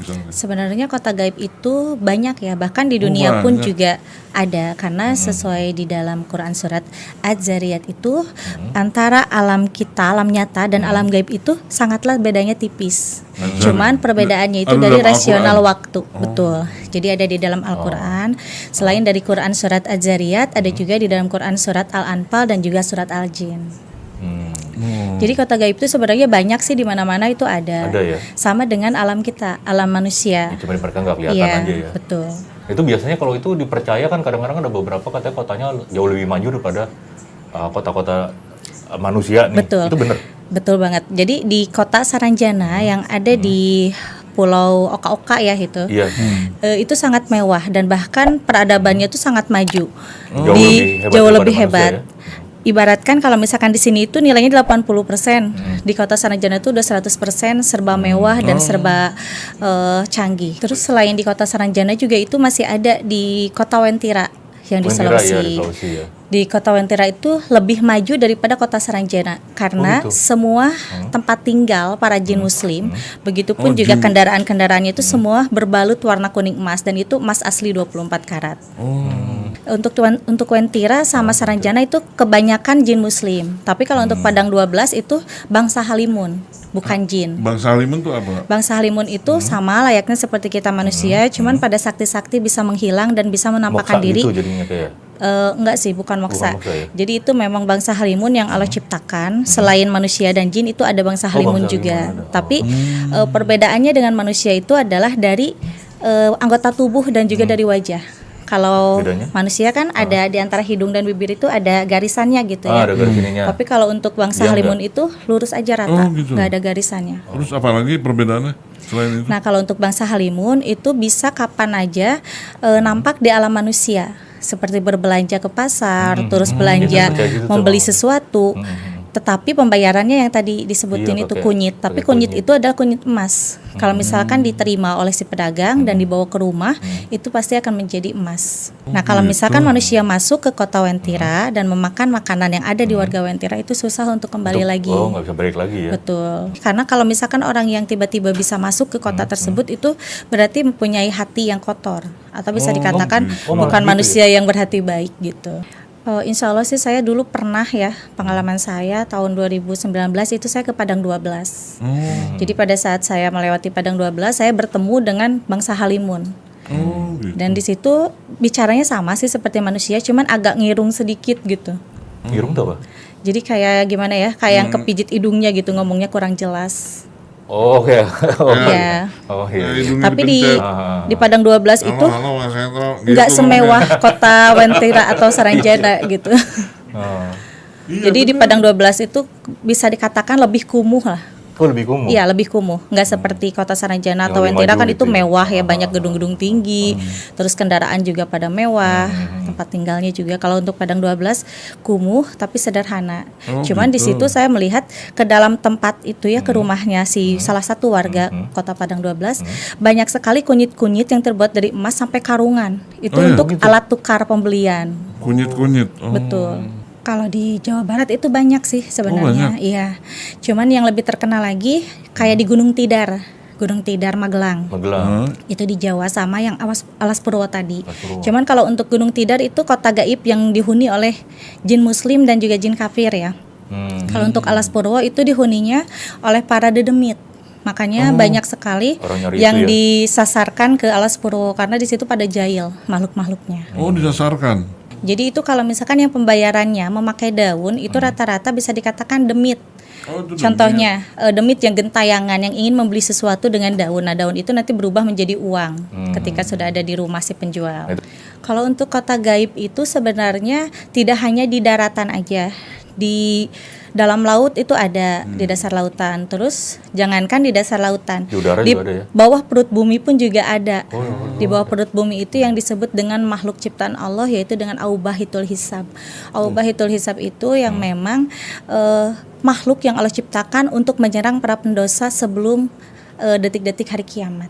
misalnya? Sebenarnya kota gaib itu banyak ya, bahkan di dunia pun juga ada, karena sesuai di dalam Quran surat Az-Zariyat itu antara alam kita, alam nyata dan alam gaib itu sangatlah bedanya tipis. Cuman perbedaannya itu dari rasional waktu, betul. Jadi ada di dalam Al-Quran. Selain dari Quran surat Az-Zariyat, ada juga di dalam Quran surat Al-Anfal dan juga surat Al-Jin. Jadi kota gaib itu sebenarnya banyak sih, di mana-mana itu ada. Ada ya? Sama dengan alam kita, alam manusia. Cuma mereka nggak kelihatan Iya, aja ya. betul. Itu biasanya kalau itu dipercaya kan kadang-kadang ada beberapa katanya kotanya jauh lebih maju daripada kota-kota manusia nih. Betul. Itu benar. Betul banget. Jadi di kota Saranjana yang ada di Pulau Oka-Oka ya itu, Iya. Itu sangat mewah dan bahkan peradabannya itu sangat maju, Jauh lebih lebih hebat. hebat daripada Ibaratkan kalau misalkan di sini itu nilainya 80%, di kota Saranjana itu udah 100% serba mewah dan serba canggih. Terus selain di kota Saranjana juga itu masih ada di kota Wentira yang di Wentira, Sulawesi. ya, di Sulawesi ya. Di kota Wentira itu lebih maju daripada kota Saranjana karena gitu. semua tempat tinggal para jin muslim, begitupun juga kendaraan-kendaraannya itu semua berbalut warna kuning emas, dan itu emas asli 24 karat. Untuk Wentira sama Saranjana itu kebanyakan jin muslim. Tapi kalau untuk Padang 12 itu bangsa Halimun, bukan jin. Bangsa Halimun itu apa? Bangsa Halimun itu sama layaknya seperti kita manusia, cuman pada sakti-sakti bisa menghilang dan bisa menampakkan Moksa diri. gitu jadinya kayak. Enggak sih, bukan moksa. Bukan moksa ya? Jadi itu memang bangsa Halimun yang Allah ciptakan. Selain manusia dan jin itu ada bangsa Halimun bangsa juga. Halimun ada. Tapi perbedaannya dengan manusia itu adalah dari anggota tubuh dan juga dari wajah. Kalau Bedanya? manusia kan ada di antara hidung dan bibir itu ada garisannya gitu ya. Ada garis ininya. Tapi kalau untuk bangsa Dia Halimun itu lurus aja rata, gitu. nggak ada garisannya. Terus apa lagi perbedaannya selain itu? Nah, kalau untuk bangsa Halimun itu bisa kapan aja nampak di alam manusia, seperti berbelanja ke pasar, terus belanja Percaya gitu tuh, membeli Bang. sesuatu. Tetapi pembayarannya yang tadi disebutin Iya, itu pakai- kunyit, tapi pakai kunyit kunyit. itu adalah kunyit emas. Kalau misalkan diterima oleh si pedagang dan dibawa ke rumah, itu pasti akan menjadi emas. Nah, kalau misalkan manusia masuk ke kota Wentira dan memakan makanan yang ada di warga Wentira, itu susah untuk kembali lagi. Oh, nggak bisa balik lagi ya. Betul. Karena kalau misalkan orang yang tiba-tiba bisa masuk ke kota tersebut itu berarti mempunyai hati yang kotor, atau bisa dikatakan Oh, bukan malah gitu manusia yang berhati baik gitu. Insya Allah sih saya dulu pernah ya, pengalaman saya tahun 2019 itu saya ke Padang 12. Jadi pada saat saya melewati Padang 12 saya bertemu dengan bangsa Halimun. Gitu. Dan di situ bicaranya sama sih seperti manusia, cuman agak ngirung sedikit gitu. Irung tuh apa? Jadi kayak gimana ya, kayak yang kepijit hidungnya gitu, ngomongnya kurang jelas. Oh, oke. Oh, Iya. Oh, iya. Hidungnya Tapi di dipencet. di Padang 12 itu Halo, Mas Hendro. nggak Gitu semewah kota Wentira atau Saranjana gitu. Oh. Jadi di Padang 12 itu bisa dikatakan lebih kumuh lah. Oh, lebih kumuh. Iya, lebih kumuh. Nggak seperti kota Saranjana atau Lebih Wentira maju kan gitu itu ya. mewah ya, banyak gedung-gedung tinggi. Terus kendaraan juga pada mewah, tempat tinggalnya juga. Kalau untuk Padang 12 kumuh tapi sederhana. Cuman di situ saya melihat ke dalam tempat itu ya, ke rumahnya si salah satu warga kota Padang 12, banyak sekali kunyit-kunyit yang terbuat dari emas sampai karungan. Itu untuk alat tukar pembelian. Kunyit-kunyit. Oh. Betul. Kalau di Jawa Barat itu banyak sih sebenarnya, banyak? iya. Cuman yang lebih terkenal lagi kayak di Gunung Tidar Magelang. Magelang. Itu di Jawa, sama yang Alas Purwo tadi. Alas Purwo. Cuman kalau untuk Gunung Tidar itu kota gaib yang dihuni oleh jin muslim dan juga jin kafir ya. Kalau untuk Alas Purwo itu dihuninya oleh para dedemit. Makanya banyak sekali Orang nyari yang itu ya? disasarkan ke Alas Purwo karena di situ pada jahil makhluk-makhluknya. Oh, disasarkan. Jadi itu kalau misalkan yang pembayarannya memakai daun itu rata-rata bisa dikatakan demit. Oh, itu Contohnya demit yang gentayangan yang ingin membeli sesuatu dengan daun. Nah, daun itu nanti berubah menjadi uang ketika sudah ada di rumah si penjual. Kalau untuk kota gaib itu sebenarnya tidak hanya di daratan aja. Di dalam laut itu ada, di dasar lautan. Terus jangankan di dasar lautan, Di udara juga ada ya? bawah perut bumi pun juga ada. Di bawah perut bumi itu yang disebut dengan makhluk ciptaan Allah, yaitu dengan aubahitul hisab. Aubahitul hisab itu yang memang makhluk yang Allah ciptakan untuk menyerang para pendosa sebelum detik-detik hari kiamat.